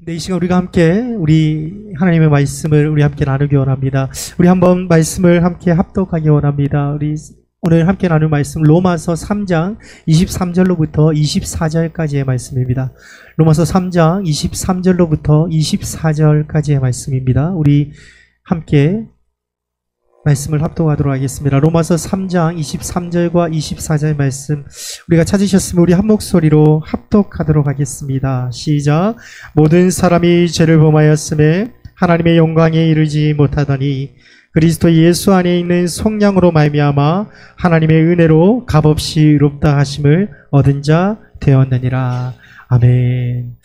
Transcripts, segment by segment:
네, 이 시간 우리가 함께 우리 하나님의 말씀을 우리 함께 나누기 원합니다. 우리 한번 말씀을 함께 합독하기 원합니다. 우리 오늘 함께 나눌 말씀 로마서 3장 23절로부터 24절까지의 말씀입니다. 로마서 3장 23절로부터 24절까지의 말씀입니다. 우리 함께 말씀을 합독하도록 하겠습니다. 로마서 3장 23절과 24절 말씀 우리가 찾으셨으면 우리 한 목소리로 합독하도록 하겠습니다. 시작. 모든 사람이 죄를 범하였음에 하나님의 영광에 이르지 못하더니 그리스도 예수 안에 있는 성령으로 말미암아 하나님의 은혜로 값없이 의롭다 하심을 얻은 자 되었느니라. 아멘.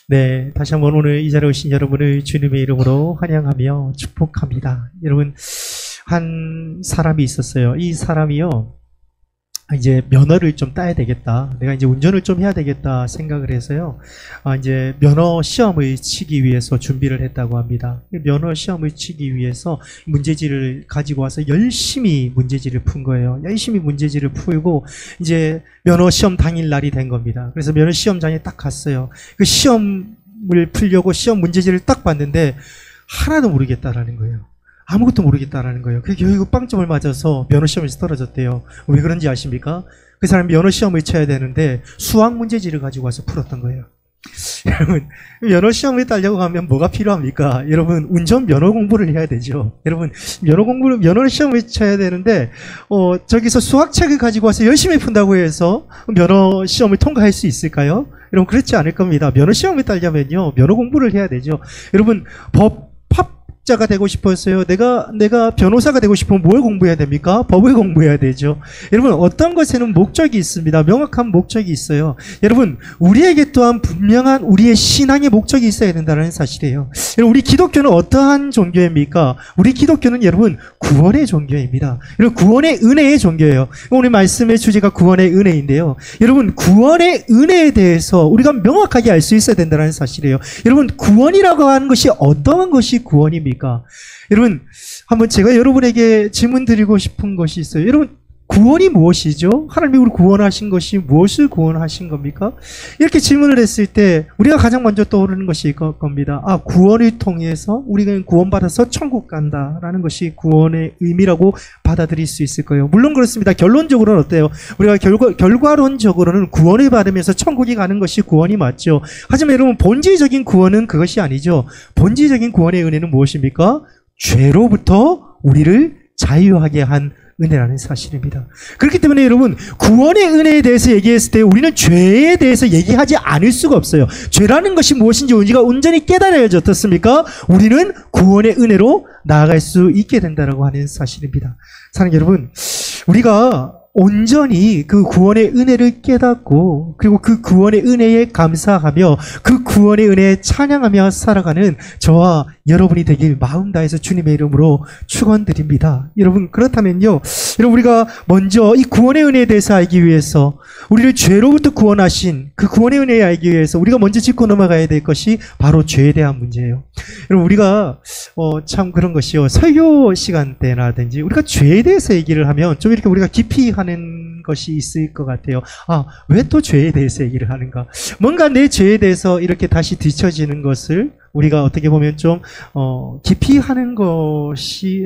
네, 다시 한번 오늘 이 자리에 오신 여러분을 주님의 이름으로 환영하며 축복합니다. 여러분, 한 사람이 있었어요. 이 사람이요, 이제 면허를 좀 따야 되겠다. 내가 이제 운전을 좀 해야 되겠다 생각을 해서요. 이제 면허 시험을 치기 위해서 준비를 했다고 합니다. 면허 시험을 치기 위해서 문제지를 가지고 와서 열심히 문제지를 푼 거예요. 열심히 문제지를 풀고 이제 면허 시험 당일 날이 된 겁니다. 그래서 면허 시험장에 딱 갔어요. 그 시험을 풀려고 시험 문제지를 딱 봤는데 하나도 모르겠다라는 거예요. 아무것도 모르겠다라는 거예요. 그게 결국 빵점을 맞아서 면허시험에서 떨어졌대요. 왜 그런지 아십니까? 그 사람이 면허시험을 쳐야 되는데 수학 문제지를 가지고 와서 풀었던 거예요. 여러분, 면허시험을 따려고 가면 뭐가 필요합니까? 여러분, 운전 면허 공부를 해야 되죠. 여러분, 면허시험을 쳐야 되는데, 저기서 수학책을 가지고 와서 열심히 푼다고 해서 면허시험을 통과할 수 있을까요? 여러분, 그렇지 않을 겁니다. 면허시험을 따려면요, 면허 공부를 해야 되죠. 여러분, 자가 되고 싶었어요. 내가 변호사가 되고 싶으면 뭘 공부해야 됩니까? 법을 공부해야 되죠. 여러분, 어떤 것에는 목적이 있습니다. 명확한 목적이 있어요. 여러분, 우리에게 또한 분명한 우리의 신앙의 목적이 있어야 된다는 사실이에요. 여러분, 우리 기독교는 어떠한 종교입니까? 우리 기독교는 여러분, 구원의 종교입니다. 여러분, 구원의 은혜의 종교예요. 오늘 말씀의 주제가 구원의 은혜인데요. 여러분, 구원의 은혜에 대해서 우리가 명확하게 알 수 있어야 된다는 사실이에요. 여러분, 구원이라고 하는 것이 어떠한 것이 구원입니까? 여러분, 한번 제가 여러분에게 질문 드리고 싶은 것이 있어요. 여러분, 구원이 무엇이죠? 하나님이 우리 구원하신 것이 무엇을 구원하신 겁니까? 이렇게 질문을 했을 때 우리가 가장 먼저 떠오르는 것이 이걸 겁니다. 구원을 통해서 우리가 구원받아서 천국 간다라는 것이 구원의 의미라고 받아들일 수 있을 거예요. 물론 그렇습니다. 결론적으로는 어때요? 우리가 결과론적으로는 구원을 받으면서 천국이 가는 것이 구원이 맞죠. 하지만 여러분, 본질적인 구원은 그것이 아니죠. 본질적인 구원의 은혜는 무엇입니까? 죄로부터 우리를 자유하게 한 은혜라는 사실입니다. 그렇기 때문에 여러분, 구원의 은혜에 대해서 얘기했을 때 우리는 죄에 대해서 얘기하지 않을 수가 없어요. 죄라는 것이 무엇인지 우리가 온전히 깨달아야지 어떻습니까? 우리는 구원의 은혜로 나아갈 수 있게 된다라고 하는 사실입니다. 사랑하는 여러분, 우리가 온전히 그 구원의 은혜를 깨닫고 그리고 그 구원의 은혜에 감사하며 그 구원의 은혜에 찬양하며 살아가는 저와 여러분이 되길 마음 다해서 주님의 이름으로 축원드립니다. 여러분, 그렇다면요, 여러분, 우리가 먼저 이 구원의 은혜에 대해서 알기 위해서 우리를 죄로부터 구원하신 그 구원의 은혜에 알기 위해서 우리가 먼저 짚고 넘어가야 될 것이 바로 죄에 대한 문제예요. 여러분, 우리가 참 그런 것이요, 설교 시간 때라든지 우리가 죄에 대해서 얘기를 하면 좀 이렇게 우리가 깊이 하는 것이 있을 것 같아요. 왜 또 죄에 대해서 얘기를 하는가? 뭔가 내 죄에 대해서 이렇게 다시 뒤처지는 것을 우리가 어떻게 보면 좀 깊이 하는 것이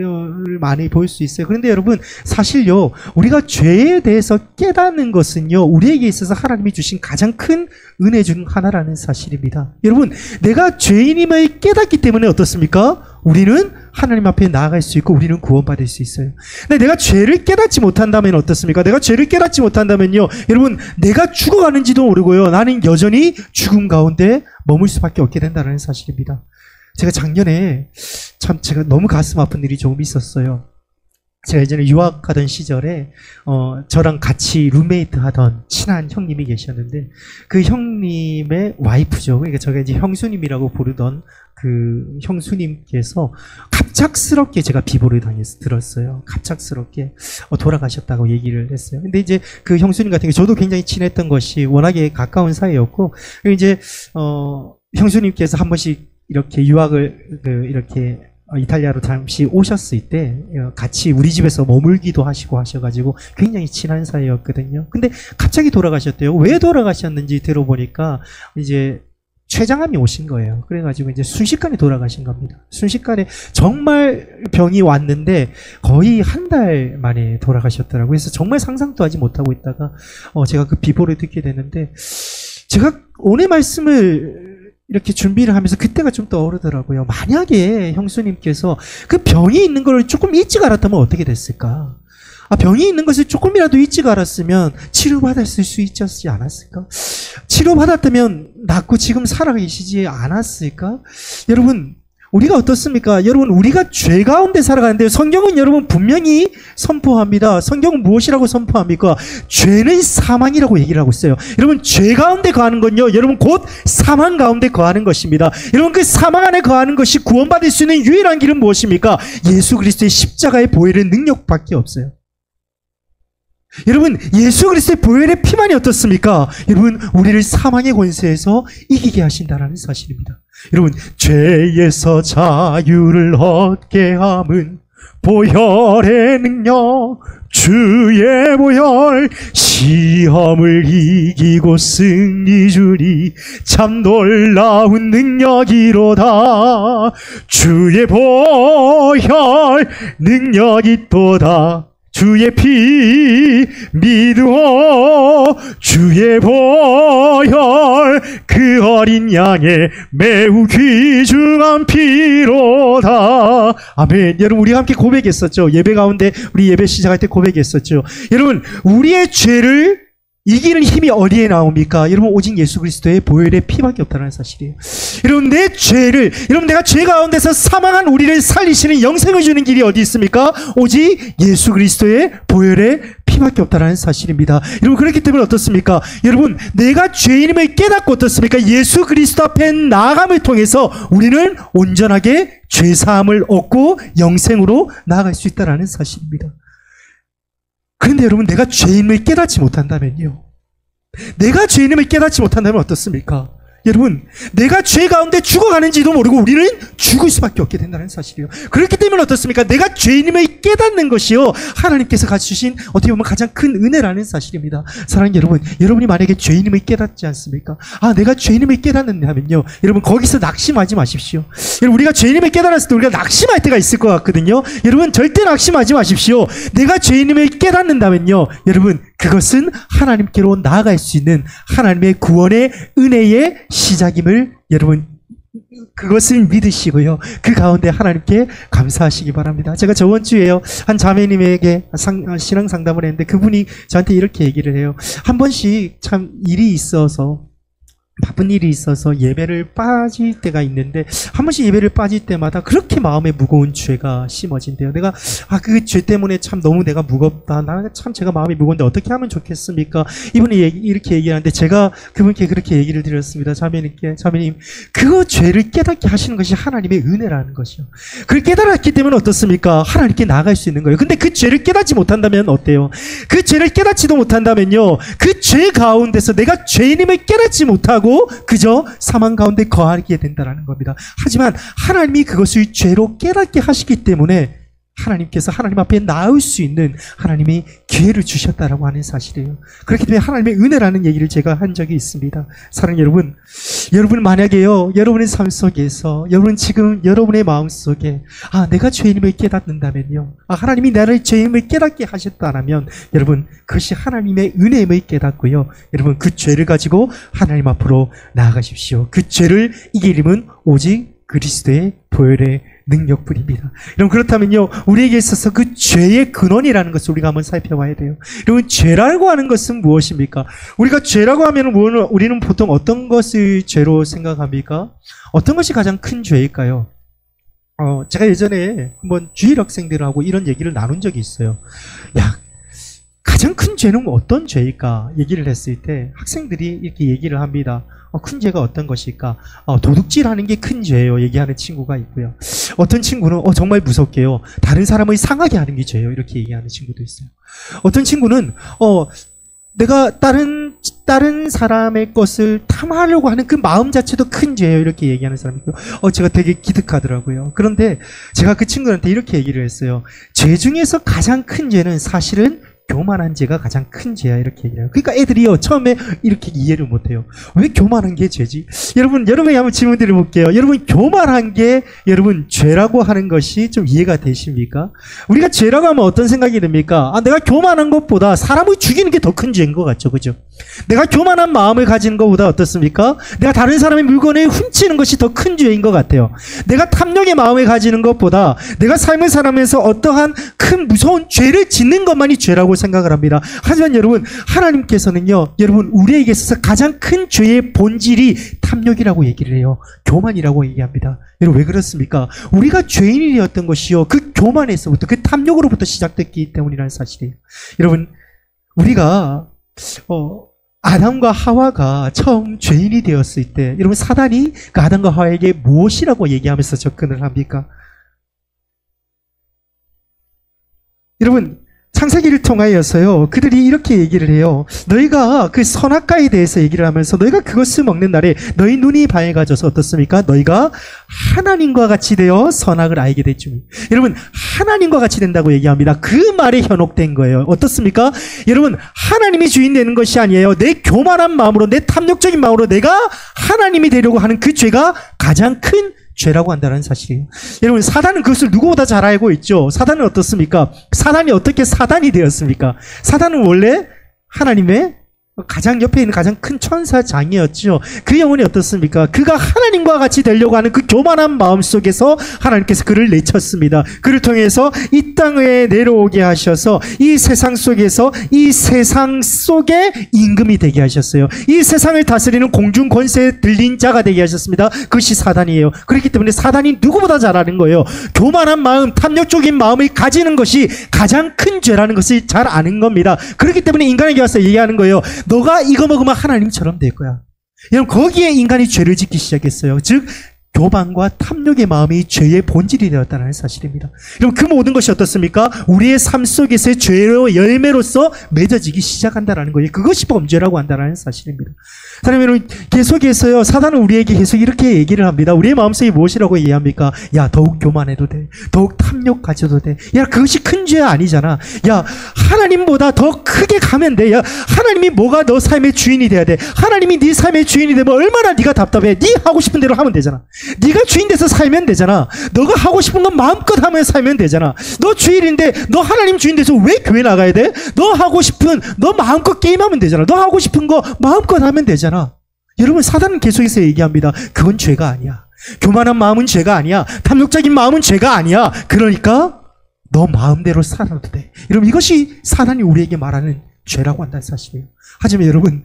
많이 보일 수 있어요. 그런데 여러분, 사실요, 우리가 죄에 대해서 깨닫는 것은요, 우리에게 있어서 하나님이 주신 가장 큰 은혜 중 하나라는 사실입니다. 여러분, 내가 죄인임을 깨닫기 때문에 어떻습니까? 우리는 하나님 앞에 나아갈 수 있고 우리는 구원받을 수 있어요. 근데 내가 죄를 깨닫지 못한다면 어떻습니까? 내가 죄를 깨닫지 못한다면요, 여러분, 내가 죽어가는지도 모르고요, 나는 여전히 죽음 가운데 머물 수밖에 없게 된다는 사실입니다. 제가 작년에 참 제가 너무 가슴 아픈 일이 조금 있었어요. 제가 예전에 유학하던 시절에 저랑 같이 룸메이트 하던 친한 형님이 계셨는데 그 형님의 와이프죠. 그러니까 제가 이제 형수님이라고 부르던 그 형수님께서 갑작스럽게 제가 비보를 들었어요. 갑작스럽게 돌아가셨다고 얘기를 했어요. 근데 이제 그 형수님 같은 경우 저도 굉장히 친했던 것이 워낙에 가까운 사이였고, 이제 형수님께서 한 번씩 이렇게 유학을 이렇게 이탈리아로 잠시 오셨을 때 같이 우리 집에서 머물기도 하시고 하셔가지고 굉장히 친한 사이였거든요. 근데 갑자기 돌아가셨대요. 왜 돌아가셨는지 들어보니까 이제 췌장암이 오신 거예요. 그래가지고 이제 순식간에 돌아가신 겁니다. 순식간에 정말 병이 왔는데 거의 한 달 만에 돌아가셨더라고요. 그래서 정말 상상도 하지 못하고 있다가 제가 그 비보를 듣게 되는데, 제가 오늘 말씀을 이렇게 준비를 하면서 그때가 좀 떠오르더라고요. 만약에 형수님께서 그 병이 있는 걸 조금 일찍 알았다면 어떻게 됐을까? 병이 있는 것을 조금이라도 일찍 알았으면 치료받았을 수 있지 않았을까? 치료받았다면 낫고 지금 살아계시지 않았을까? 여러분, 우리가 어떻습니까? 여러분, 우리가 죄 가운데 살아가는데 성경은 여러분 분명히 선포합니다. 성경은 무엇이라고 선포합니까? 죄는 사망이라고 얘기를 하고 있어요. 여러분, 죄 가운데 거하는 건요, 여러분 곧 사망 가운데 거하는 것입니다. 여러분, 그 사망 안에 거하는 것이 구원받을 수 있는 유일한 길은 무엇입니까? 예수 그리스도의 십자가의 보혈의 능력밖에 없어요. 여러분, 예수 그리스도의 보혈의 피만이 어떻습니까? 여러분, 우리를 사망의 권세에서 이기게 하신다는 사실입니다. 여러분, 죄에서 자유를 얻게 함은 보혈의 능력, 주의 보혈, 시험을 이기고 승리 주니 참 놀라운 능력이로다. 주의 보혈 능력이 또다. 주의 피 믿으오. 주의 보혈 그 어린 양의 매우 귀중한 피로다. 아멘. 여러분, 우리가 함께 고백했었죠. 예배 가운데 우리 예배 시작할 때 고백했었죠. 여러분, 우리의 죄를 이기는 힘이 어디에 나옵니까? 여러분, 오직 예수 그리스도의 보혈의 피밖에 없다는 사실이에요. 여러분, 내 죄를, 여러분, 내가 죄 가운데서 사망한 우리를 살리시는 영생을 주는 길이 어디 있습니까? 오직 예수 그리스도의 보혈의 피밖에 없다는 사실입니다. 여러분, 그렇기 때문에 어떻습니까? 여러분, 내가 죄인임을 깨닫고 어떻습니까? 예수 그리스도 앞에 나아감을 통해서 우리는 온전하게 죄사함을 얻고 영생으로 나아갈 수 있다는 사실입니다. 그런데 여러분, 내가 죄인임을 깨닫지 못한다면요, 내가 죄인임을 깨닫지 못한다면 어떻습니까? 여러분, 내가 죄 가운데 죽어가는지도 모르고 우리는 죽을 수밖에 없게 된다는 사실이에요. 그렇기 때문에 어떻습니까? 내가 죄인임을 깨닫는 것이요, 하나님께서 가주신 어떻게 보면 가장 큰 은혜라는 사실입니다. 사랑하는 여러분, 여러분이 만약에 죄인임을 깨닫지 않습니까? 내가 죄인임을 깨닫는다면요, 여러분, 거기서 낙심하지 마십시오. 여러분, 우리가 죄인임을 깨달았을 때 우리가 낙심할 때가 있을 것 같거든요. 여러분, 절대 낙심하지 마십시오. 내가 죄인임을 깨닫는다면요, 여러분, 그것은 하나님께로 나아갈 수 있는 하나님의 구원의 은혜의 시작임을 여러분, 그것을 믿으시고요, 그 가운데 하나님께 감사하시기 바랍니다. 제가 저번 주에요, 한 자매님에게 신앙 상담을 했는데 그분이 저한테 이렇게 얘기를 해요. 한 번씩 참 일이 있어서, 바쁜 일이 있어서 예배를 빠질 때가 있는데, 한 번씩 예배를 빠질 때마다 그렇게 마음에 무거운 죄가 심어진대요. 내가 그 죄 때문에 참 너무 내가 무겁다, 나 참 제가 마음이 무거운데 어떻게 하면 좋겠습니까? 이분이 이렇게 얘기하는데 제가 그분께 그렇게 얘기를 드렸습니다. 자매님께, 자매님, 그 죄를 깨닫게 하시는 것이 하나님의 은혜라는 것이요, 그걸 깨달았기 때문에 어떻습니까? 하나님께 나아갈 수 있는 거예요. 근데 그 죄를 깨닫지 못한다면 어때요? 그 죄를 깨닫지도 못한다면요, 그 죄 가운데서 내가 죄인임을 깨닫지 못하고 그저 사망 가운데 거하게 된다는 겁니다. 하지만 하나님이 그것을 죄로 깨닫게 하시기 때문에 하나님께서 하나님 앞에 나올 수 있는 하나님이 기회를 주셨다라고 하는 사실이에요. 그렇기 때문에 하나님의 은혜라는 얘기를 제가 한 적이 있습니다. 사랑하는 여러분, 여러분 만약에요, 여러분의 삶 속에서, 여러분 지금 여러분의 마음 속에 내가 죄인임을 깨닫는다면요, 하나님이 나를 죄인임을 깨닫게 하셨다면 여러분, 그것이 하나님의 은혜임을 깨닫고요, 여러분 그 죄를 가지고 하나님 앞으로 나아가십시오. 그 죄를 이길 힘은 오직 그리스도의 보혈의 능력뿐입니다. 여러분, 그렇다면요, 우리에게 있어서 그 죄의 근원이라는 것을 우리가 한번 살펴봐야 돼요. 여러분, 죄라고 하는 것은 무엇입니까? 우리가 죄라고 하면 우리는 보통 어떤 것을 죄로 생각합니까? 어떤 것이 가장 큰 죄일까요? 제가 예전에 한번 주일 학생들하고 이런 얘기를 나눈 적이 있어요. 가장 큰 죄는 어떤 죄일까? 얘기를 했을 때 학생들이 이렇게 얘기를 합니다. 큰 죄가 어떤 것일까? 도둑질하는 게 큰 죄예요. 얘기하는 친구가 있고요. 어떤 친구는 정말 무섭게요, 다른 사람을 상하게 하는 게 죄예요. 이렇게 얘기하는 친구도 있어요. 어떤 친구는 내가 다른 사람의 것을 탐하려고 하는 그 마음 자체도 큰 죄예요. 이렇게 얘기하는 사람이 있고요. 제가 되게 기특하더라고요. 그런데 제가 그 친구한테 이렇게 얘기를 했어요. 죄 중에서 가장 큰 죄는 사실은 교만한 죄가 가장 큰 죄야 이렇게 얘기해요. 그러니까 애들이요 처음에 이렇게 이해를 못해요. 왜 교만한 게 죄지? 여러분에게 한번 질문 드려볼게요. 여러분 교만한 게 여러분 죄라고 하는 것이 좀 이해가 되십니까? 우리가 죄라고 하면 어떤 생각이 듭니까? 내가 교만한 것보다 사람을 죽이는 게 더 큰 죄인 것 같죠, 그죠? 내가 교만한 마음을 가지는 것보다 어떻습니까? 내가 다른 사람의 물건을 훔치는 것이 더 큰 죄인 것 같아요. 내가 탐욕의 마음을 가지는 것보다 내가 삶을 살아가면서 어떠한 큰 무서운 죄를 짓는 것만이 죄라고 생각을 합니다. 하지만 여러분 하나님께서는요 여러분 우리에게 있어서 가장 큰 죄의 본질이 탐욕이라고 얘기를 해요. 교만이라고 얘기합니다. 여러분 왜 그렇습니까? 우리가 죄인이 되었던 것이요 그 교만에서부터 그 탐욕으로부터 시작됐기 때문이라는 사실이에요. 여러분 우리가 아담과 하와가 처음 죄인이 되었을 때 여러분 사단이 그 아담과 하와에게 무엇이라고 얘기하면서 접근을 합니까? 여러분 창세기를 통하여서요 그들이 이렇게 얘기를 해요. 너희가 그 선악과에 대해서 얘기를 하면서 너희가 그것을 먹는 날에 너희 눈이 밝아져서 어떻습니까? 너희가 하나님과 같이 되어 선악을 알게 됐죠. 여러분 하나님과 같이 된다고 얘기합니다. 그 말에 현혹된 거예요. 어떻습니까? 여러분 하나님이 주인 되는 것이 아니에요. 내 교만한 마음으로 내 탐욕적인 마음으로 내가 하나님이 되려고 하는 그 죄가 가장 큰 죄라고 한다는 사실이에요. 여러분 사단은 그것을 누구보다 잘 알고 있죠. 사단은 어떻습니까? 사단이 어떻게 사단이 되었습니까? 사단은 원래 하나님의 가장 옆에 있는 가장 큰 천사장이었죠. 그 영혼이 어떻습니까? 그가 하나님과 같이 되려고 하는 그 교만한 마음 속에서 하나님께서 그를 내쳤습니다. 그를 통해서 이 땅에 내려오게 하셔서 이 세상 속에서 이 세상 속에 임금이 되게 하셨어요. 이 세상을 다스리는 공중 권세에 들린 자가 되게 하셨습니다. 그것이 사단이에요. 그렇기 때문에 사단이 누구보다 잘 아는 거예요. 교만한 마음, 탐욕적인 마음을 가지는 것이 가장 큰 죄라는 것을 잘 아는 겁니다. 그렇기 때문에 인간에게 와서 얘기하는 거예요. 너가 이거 먹으면 하나님처럼 될 거야. 여러분 거기에 인간이 죄를 짓기 시작했어요. 즉 교만과 탐욕의 마음이 죄의 본질이 되었다는 사실입니다. 여러분 그 모든 것이 어떻습니까? 우리의 삶 속에서의 죄로 열매로서 맺어지기 시작한다는 거예요. 그것이 범죄라고 한다는 사실입니다. 사랑하는 여러분 계속해서요 사단은 우리에게 계속 이렇게 얘기를 합니다. 우리의 마음속에 무엇이라고 얘기합니까? 야 더욱 교만해도 돼. 더욱 탐욕 가져도 돼. 야 그것이 큰 죄 아니잖아. 야 하나님보다 더 크게 가면 돼. 야 하나님이 뭐가 너 삶의 주인이 돼야 돼. 하나님이 네 삶의 주인이 되면 얼마나 네가 답답해. 네 하고 싶은 대로 하면 되잖아. 네가 주인 돼서 살면 되잖아. 너가 하고 싶은 건 마음껏 하면 살면 되잖아. 너 주일인데 너 하나님 주인 돼서 왜 교회 나가야 돼? 너 하고 싶은 너 마음껏 게임하면 되잖아. 너 하고 싶은 거 마음껏 하면 되잖아. 여러분 사단은 계속해서 얘기합니다. 그건 죄가 아니야. 교만한 마음은 죄가 아니야. 탐욕적인 마음은 죄가 아니야. 그러니까 너 마음대로 살아도 돼. 여러분 이것이 사단이 우리에게 말하는 죄라고 한다는 사실이에요. 하지만 여러분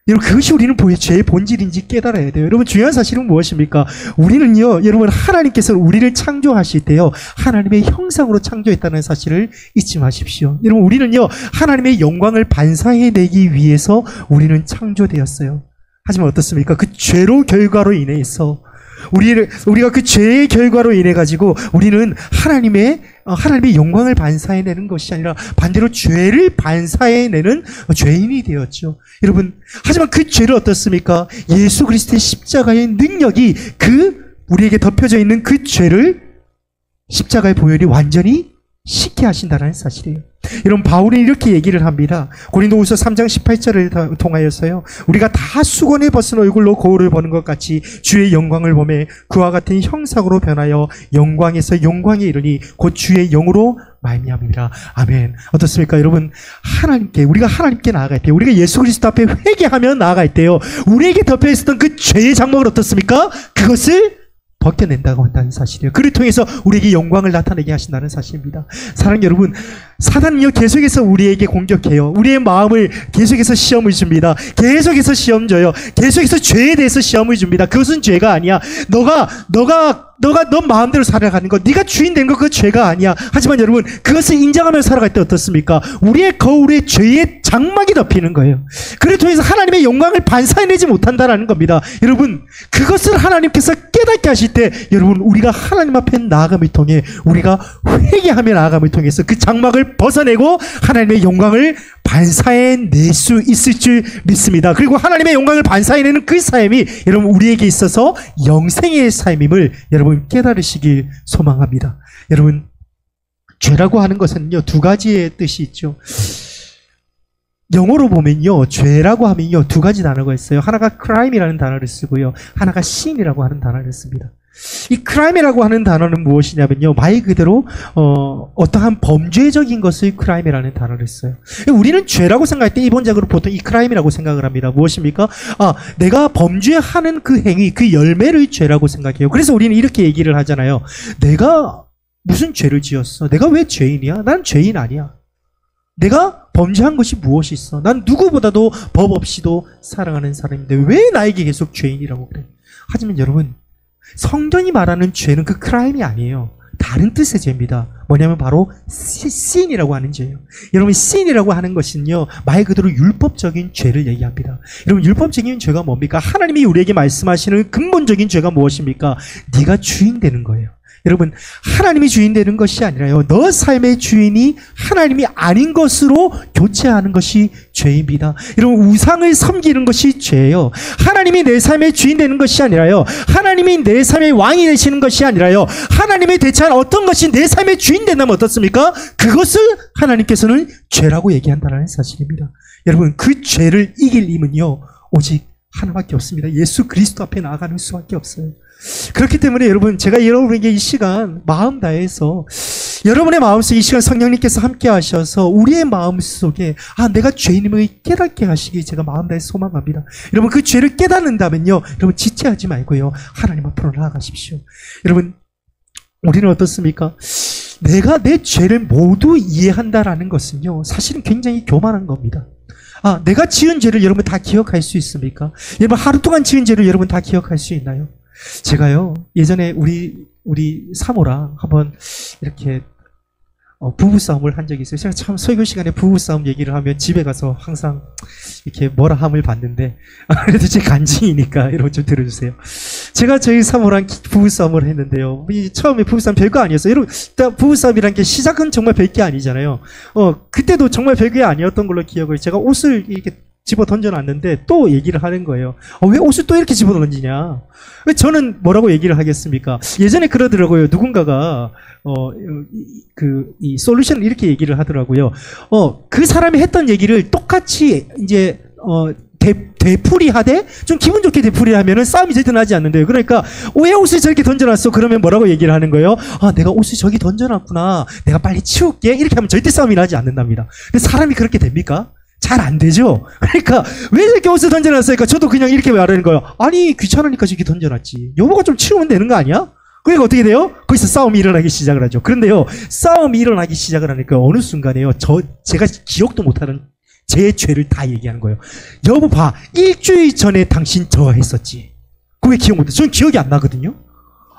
그것이 우리는 죄의 본질인지 깨달아야 돼요. 여러분 중요한 사실은 무엇입니까? 우리는요 여러분 하나님께서 우리를 창조하실 때요 하나님의 형상으로 창조했다는 사실을 잊지 마십시오. 여러분 우리는요 하나님의 영광을 반사해내기 위해서 우리는 창조되었어요. 하지만 어떻습니까? 그 죄로 결과로 인해서 우리가 그 죄의 결과로 인해 가지고 우리는 하나님의 영광을 반사해내는 것이 아니라 반대로 죄를 반사해내는 죄인이 되었죠. 여러분 하지만 그 죄를 어떻습니까? 예수 그리스도의 십자가의 능력이 우리에게 덮여져 있는 그 죄를 십자가의 보혈이 완전히 씻게 하신다는 사실이에요. 여러분 바울은 이렇게 얘기를 합니다. 고린도후서 3장 18절을 통하여서요 우리가 다 수건에 벗은 얼굴로 거울을 보는 것 같이 주의 영광을 보매 그와 같은 형상으로 변하여 영광에서 영광에 이르니 곧 주의 영으로 말미암으리라. 아멘. 어떻습니까 여러분? 우리가 하나님께 나아갈 때 우리가 예수 그리스도 앞에 회개하며 나아갈 때요 우리에게 덮여 있었던 그 죄의 장막을 어떻습니까? 그것을 벗겨낸다고 한다는 사실이에요. 그를 통해서 우리에게 영광을 나타내게 하신다는 사실입니다. 사랑하는 여러분 사단은요 계속해서 우리에게 공격해요. 우리의 마음을 계속해서 시험을 줍니다. 계속해서 시험 줘요. 계속해서 죄에 대해서 시험을 줍니다. 그것은 죄가 아니야. 너가 너 마음대로 살아가는 거, 네가 주인 된 거 그거 죄가 아니야. 하지만 여러분 그것을 인정하며 살아갈 때 어떻습니까? 우리의 거울에 죄의 장막이 덮이는 거예요. 그를 통해서 하나님의 영광을 반사해내지 못한다라는 겁니다. 여러분 그것을 하나님께서 깨닫게 하실 때 여러분 우리가 하나님 앞에 나아감을 통해 우리가 회개하며 나아감을 통해서 그 장막을 벗어내고 하나님의 영광을 반사해낼 수 있을 줄 믿습니다. 그리고 하나님의 영광을 반사해내는 그 삶이 여러분 우리에게 있어서 영생의 삶임을 여러분 깨달으시길 소망합니다. 여러분 죄라고 하는 것은요 두 가지의 뜻이 있죠. 영어로 보면요, 죄라고 하면요, 두 가지 단어가 있어요. 하나가 crime이라는 단어를 쓰고요, 하나가 sin이라고 하는 단어를 씁니다. 이 crime이라고 하는 단어는 무엇이냐면요, 말 그대로 어떠한 범죄적인 것을 crime이라는 단어를 써요. 우리는 죄라고 생각할 때 이본적으로 보통 이 crime이라고 생각을 합니다. 무엇입니까? 내가 범죄하는 그 행위, 그 열매를 죄라고 생각해요. 그래서 우리는 이렇게 얘기를 하잖아요. 내가 무슨 죄를 지었어? 내가 왜 죄인이야? 난 죄인 아니야. 내가 범죄한 것이 무엇이 있어? 난 누구보다도 법 없이도 사랑하는 사람인데 왜 나에게 계속 죄인이라고 그래? 하지만 여러분, 성경이 말하는 죄는 그 크라임이 아니에요. 다른 뜻의 죄입니다. 뭐냐면 바로 sin이라고 하는 죄예요. 여러분, sin이라고 하는 것은요, 말 그대로 율법적인 죄를 얘기합니다. 여러분, 율법적인 죄가 뭡니까? 하나님이 우리에게 말씀하시는 근본적인 죄가 무엇입니까? 네가 주인 되는 거예요. 여러분, 하나님이 주인 되는 것이 아니라요, 너 삶의 주인이 하나님이 아닌 것으로 교체하는 것이 죄입니다. 여러분, 우상을 섬기는 것이 죄예요. 하나님이 내 삶의 주인 되는 것이 아니라요, 하나님이 내 삶의 왕이 되시는 것이 아니라요, 하나님의 대체한 어떤 것이 내 삶의 주인 된다면 어떻습니까? 그것을 하나님께서는 죄라고 얘기한다는 사실입니다. 여러분, 그 죄를 이길 힘은요, 오직 하나밖에 없습니다. 예수 그리스도 앞에 나아가는 수밖에 없어요. 그렇기 때문에 여러분, 제가 여러분에게 이 시간 마음 다해서 여러분의 마음속에 이 시간 성령님께서 함께 하셔서 우리의 마음속에 내가 죄인임을 깨닫게 하시기 제가 마음 다해서 소망합니다. 여러분, 그 죄를 깨닫는다면요, 여러분 지체하지 말고요, 하나님 앞으로 나아가십시오. 여러분, 우리는 어떻습니까? 내가 내 죄를 모두 이해한다라는 것은요, 사실은 굉장히 교만한 겁니다. 내가 지은 죄를 여러분 다 기억할 수 있습니까? 여러분, 하루 동안 지은 죄를 여러분 다 기억할 수 있나요? 제가요, 예전에 우리 사모랑 한번 이렇게 부부싸움을 한 적이 있어요. 제가 참 설교 시간에 부부싸움 얘기를 하면 집에 가서 항상 이렇게 뭐라 함을 받는데, 그래도 제 간증이니까 여러분 좀 들어주세요. 제가 저희 사모랑 부부싸움을 했는데요, 처음에 부부싸움 별거 아니었어요. 여러분, 부부싸움이란 게 시작은 정말 별게 아니잖아요. 그때도 정말 별게 아니었던 걸로 기억을, 제가 옷을 이렇게 집어 던져놨는데 또 얘기를 하는 거예요. 왜 옷을 또 이렇게 집어 던지냐? 저는 뭐라고 얘기를 하겠습니까? 예전에 그러더라고요. 누군가가 이 솔루션을 이렇게 얘기를 하더라고요. 그 사람이 했던 얘기를 똑같이 이제 되풀이하되 좀 기분 좋게 되풀이하면은 싸움이 절대 나지 않는데요. 그러니까 왜 옷을 저렇게 던져놨어? 그러면 뭐라고 얘기를 하는 거예요? 내가 옷을 저기 던져놨구나, 내가 빨리 치울게, 이렇게 하면 절대 싸움이 나지 않는답니다. 근데 사람이 그렇게 됩니까? 잘 안 되죠? 그러니까 왜 이렇게 옷을 던져놨으니까 저도 그냥 이렇게 말하는 거예요. 아니, 귀찮으니까 저기 던져놨지, 여보가 좀 치우면 되는 거 아니야? 그러니까 어떻게 돼요? 거기서 싸움이 일어나기 시작을 하죠. 그런데요, 싸움이 일어나기 시작을 하니까 어느 순간에요, 제가 기억도 못하는 제 죄를 다 얘기하는 거예요. 여보 봐, 일주일 전에 당신 저거 했었지. 그거 왜 기억 못해? 저는 기억이 안 나거든요.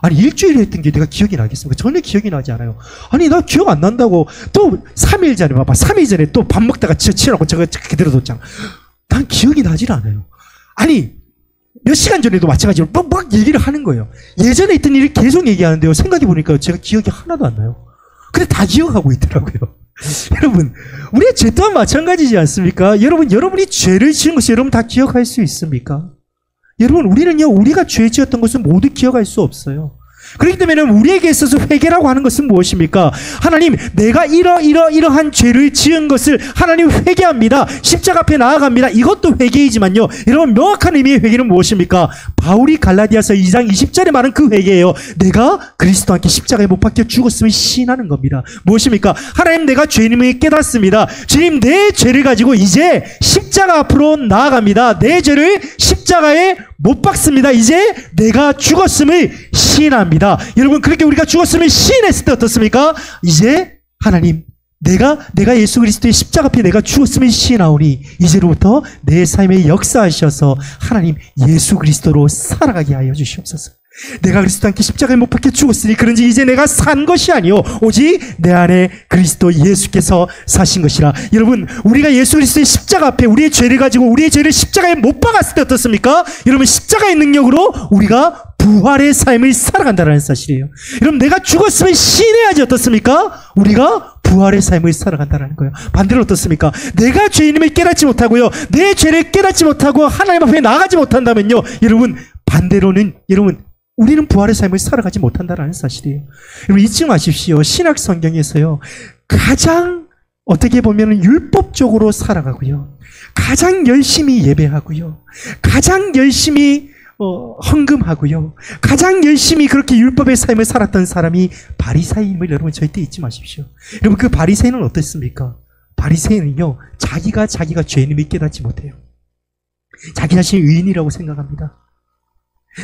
아니, 일주일 했던 게 내가 기억이 나겠습니까? 전혀 기억이 나지 않아요. 아니, 나 기억 안 난다고. 또 3일 전에 봐봐, 3일 전에 또 밥 먹다가 치라고 저거 그대로 뒀잖아. 난 기억이 나질 않아요. 아니, 몇 시간 전에도 마찬가지로 막 얘기를 하는 거예요. 예전에 있던 일을 계속 얘기하는데요, 생각해보니까 제가 기억이 하나도 안 나요. 근데 다 기억하고 있더라고요. 여러분, 우리의 죄 또한 마찬가지지 않습니까? 여러분이 죄를 지은 것을 여러분 다 기억할 수 있습니까? 여러분, 우리는요, 우리가 죄 지었던 것은 모두 기억할 수 없어요. 그렇기 때문에 우리에게 있어서 회개라고 하는 것은 무엇입니까? 하나님, 내가 이러한 죄를 지은 것을 하나님 회개합니다. 십자가 앞에 나아갑니다. 이것도 회개이지만요, 여러분, 명확한 의미의 회개는 무엇입니까? 바울이 갈라디아서 2장 20절에 말한 그 회개예요. 내가 그리스도와 함께 십자가에 못 박혀 죽었음을 시인하는 겁니다. 무엇입니까? 하나님, 내가 죄인임을 깨닫습니다. 주님, 내 죄를 가지고 이제 십자가 앞으로 나아갑니다. 내 죄를 십자가에 못 박습니다. 이제 내가 죽었음을 시인합니다. 여러분, 그렇게 우리가 죽었음을 시인했을 때 어떻습니까? 이제 하나님, 내가 예수 그리스도의 십자가 앞에 내가 죽었음을 시인하오니 이제로부터 내 삶에 역사하셔서 하나님, 예수 그리스도로 살아가게 하여 주시옵소서. 내가 그리스도와 함께 십자가에 못 박혀 죽었으니 그런지 이제 내가 산 것이 아니요 오직 내 안에 그리스도 예수께서 사신 것이라. 여러분, 우리가 예수 그리스도의 십자가 앞에 우리의 죄를 가지고 우리의 죄를 십자가에 못 박았을 때 어떻습니까? 여러분, 십자가의 능력으로 우리가 부활의 삶을 살아간다는 사실이에요. 여러분, 내가 죽었으면 시인해야지 어떻습니까? 우리가 부활의 삶을 살아간다는 거예요. 반대로 어떻습니까? 내가 죄인임을 깨닫지 못하고요, 내 죄를 깨닫지 못하고 하나님 앞에 나가지 못한다면요, 여러분, 반대로는 우리는 부활의 삶을 살아가지 못한다는 사실이에요. 여러분, 잊지 마십시오. 신약 성경에서요, 가장 어떻게 보면 율법적으로 살아가고요. 가장 열심히 예배하고요. 가장 열심히 헌금하고요. 가장 열심히 그렇게 율법의 삶을 살았던 사람이 바리새인임을 여러분 절대 잊지 마십시오. 여러분 그 바리새인은 어떻습니까? 바리새인은요, 자기가 죄인임을 깨닫지 못해요. 자기 자신이 의인이라고 생각합니다.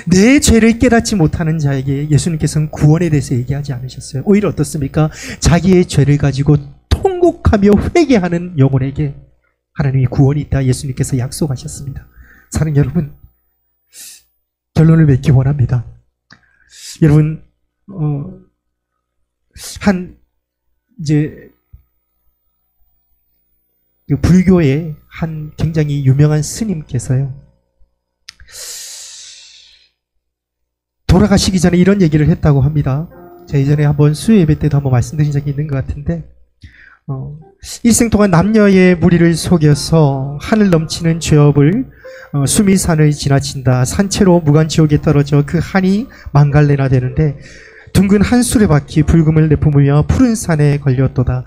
내 죄를 깨닫지 못하는 자에게 예수님께서는 구원에 대해서 얘기하지 않으셨어요. 오히려 어떻습니까? 자기의 죄를 가지고 통곡하며 회개하는 영혼에게 하나님이 구원이 있다 예수님께서 약속하셨습니다. 사랑하는 여러분, 결론을 맺기 원합니다. 여러분, 불교의 한 굉장히 유명한 스님께서요, 돌아가시기 전에 이런 얘기를 했다고 합니다. 제가 예전에 한번 수요 예배 때도 한번 말씀드린 적이 있는 것 같은데, 일생 동안 남녀의 무리를 속여서 하늘 넘치는 죄업을 수미산을 지나친다. 산채로 무간지옥에 떨어져 그 한이 망갈래나 되는데 둥근 한 수레바퀴 불금을 내뿜으며 푸른 산에 걸렸도다.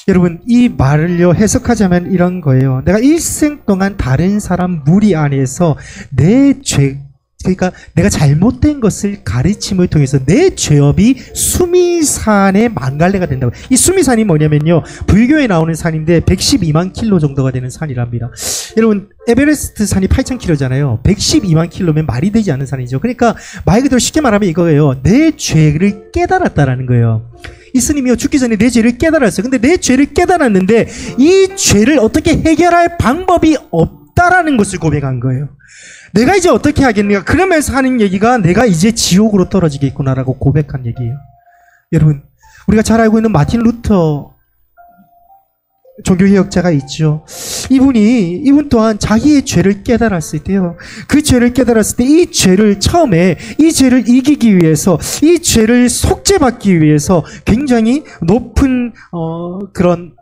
여러분, 이 말을요 해석하자면 이런 거예요. 내가 일생 동안 다른 사람 무리 안에서 내 죄, 그러니까 내가 잘못된 것을 가르침을 통해서 내 죄업이 수미산의 망갈래가 된다고. 이 수미산이 뭐냐면요, 불교에 나오는 산인데 112만 킬로 정도가 되는 산이랍니다. 여러분, 에베레스트 산이 8,000킬로잖아요. 112만 킬로면 말이 되지 않는 산이죠. 그러니까 말 그대로 쉽게 말하면 이거예요. 내 죄를 깨달았다라는 거예요. 이 스님이요, 죽기 전에 내 죄를 깨달았어요. 근데 내 죄를 깨달았는데 이 죄를 어떻게 해결할 방법이 없다라는 것을 고백한 거예요. 내가 이제 어떻게 하겠는가? 그러면서 하는 얘기가 내가 이제 지옥으로 떨어지겠구나라고 고백한 얘기예요. 여러분, 우리가 잘 알고 있는 마틴 루터 종교개혁자가 있죠. 이분 또한 자기의 죄를 깨달았을 때요, 그 죄를 깨달았을 때 이 죄를 처음에 이 죄를 이기기 위해서, 이 죄를 속죄받기 위해서 굉장히 높은 그런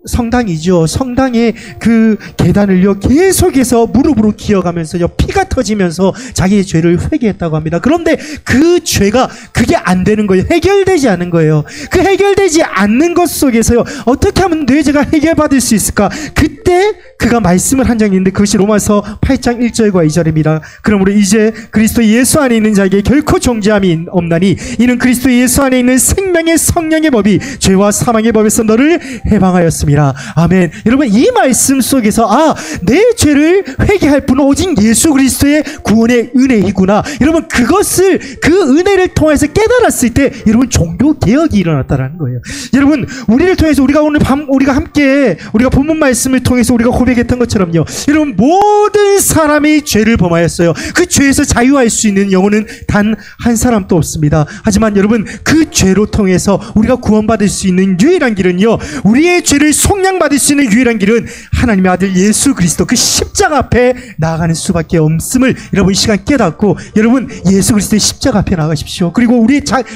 성당이죠. 성당의 그 계단을요 계속해서 무릎으로 기어가면서요 피가 터지면서 자기의 죄를 회개했다고 합니다. 그런데 그 죄가 그게 안 되는 거예요. 해결되지 않은 거예요. 그 해결되지 않는 것 속에서요 어떻게 하면 내 죄가 해결받을 수 있을까? 그때 그가 말씀을 한 장이 있는데 그것이 로마서 8장 1절과 2절입니다. 그러므로 이제 그리스도 예수 안에 있는 자에게 결코 정죄함이 없나니 이는 그리스도 예수 안에 있는 생명의 성령의 법이 죄와 사망의 법에서 너를 해방하였습니다. 아멘. 여러분, 이 말씀 속에서 내 죄를 회개할 분은 오직 예수 그리스도의 구원의 은혜이구나. 여러분, 그것을 그 은혜를 통해서 깨달았을 때 여러분 종교 개혁이 일어났다라는 거예요. 여러분, 우리를 통해서 우리가 오늘 밤 우리가 함께 우리가 본문 말씀을 통해서 우리가 고백했던 것처럼요. 여러분, 모든 사람이 죄를 범하였어요. 그 죄에서 자유할 수 있는 영혼은 단 한 사람도 없습니다. 하지만 여러분, 그 죄로 통해서 우리가 구원받을 수 있는 유일한 길은요, 우리의 죄를 속량받을 수 있는 유일한 길은 하나님의 아들 예수 그리스도 그 십자가 앞에 나아가는 수밖에 없음을 여러분 이 시간 깨닫고 여러분 예수 그리스도의 십자가 앞에 나가십시오. 그리고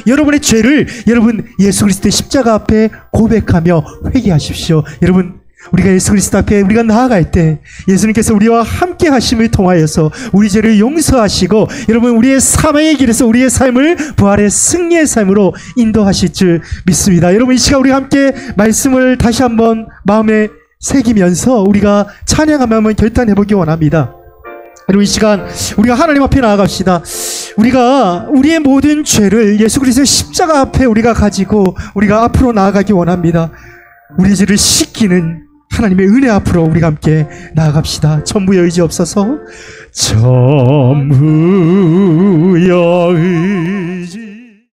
여러분의 죄를 여러분 예수 그리스도의 십자가 앞에 고백하며 회개하십시오. 여러분, 우리가 예수 그리스도 앞에 우리가 나아갈 때 예수님께서 우리와 함께 하심을 통하여서 우리 죄를 용서하시고 여러분 우리의 사망의 길에서 우리의 삶을 부활의 승리의 삶으로 인도하실 줄 믿습니다. 여러분, 이 시간 우리가 함께 말씀을 다시 한번 마음에 새기면서 우리가 찬양하며 한번 결단해보기 원합니다. 여러분, 이 시간 우리가 하나님 앞에 나아갑시다. 우리가 우리의 모든 죄를 예수 그리스도의 십자가 앞에 우리가 가지고 우리가 앞으로 나아가기 원합니다. 우리의 죄를 씻기는 하나님의 은혜 앞으로 우리가 함께 나아갑시다. 전부의 의지 없어서 전부의